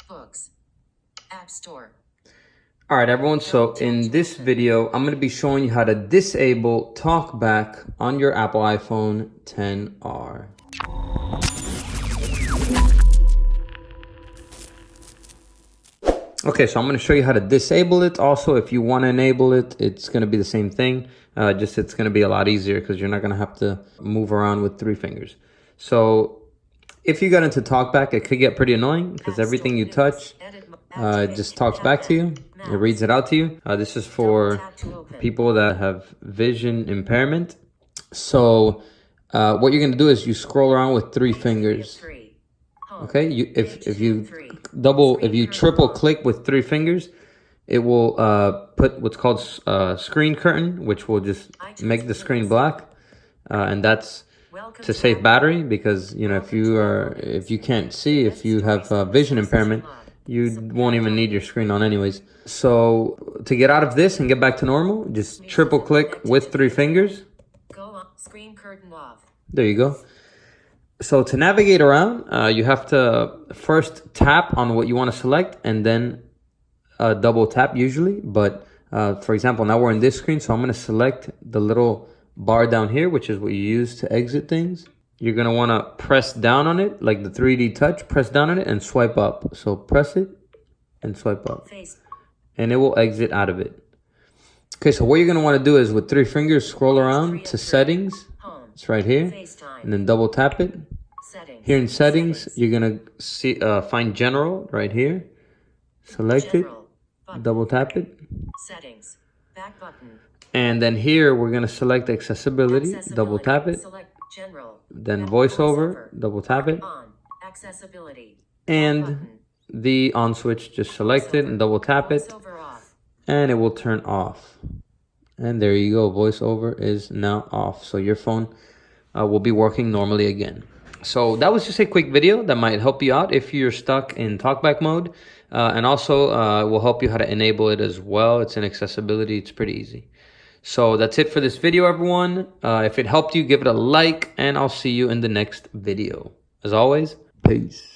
Books. App Store. All right, everyone. So in this video, I'm going to be showing you how to disable TalkBack on your Apple iPhone XR. Okay, so I'm going to show you how to disable it. Also, if you want to enable it, it's going to be the same thing. Just it's going to be a lot easier because you're not going to have to move around with 3 fingers. So if you got into TalkBack, it could get pretty annoying because everything you touch it just talks back to you. It reads it out to you. This is for people that have vision impairment. So what you're going to do is you scroll around with 3 fingers. Okay, if you triple click with 3 fingers, it will put what's called screen curtain, which will just make the screen black, and that's to save battery because if you can't see, if you have vision impairment, you won't even need your screen on anyways. So to get out of this and get back to normal, just triple click with 3 fingers. Go on, screen curtain off. There you go. So to navigate around, you have to first tap on what you want to select and then double tap usually. But for example, now we're in this screen, so I'm going to select the little bar down here, which is what you use to exit things. You're going to want to press down on it, like the 3D touch, press down on it and swipe up. So press it and swipe up. And it will exit out of it. Okay, so what you're going to want to do is with 3 fingers, scroll around to settings. It's right here. And then double tap it. Here in settings, you're going to see find general right here. Select it. Double tap it. Settings. Back button. And then here we're going to select accessibility. Double tap it. Then voiceover. Double tap it. Accessibility. And the on switch, just select it and double tap it. And it will turn off. And there you go. VoiceOver is now off. So your phone will be working normally again. So that was just a quick video that might help you out if you're stuck in TalkBack mode. And also will help you how to enable it as well. It's in accessibility. It's pretty easy. So that's it for this video, everyone. If it helped you, give it a like. And I'll see you in the next video. As always, peace.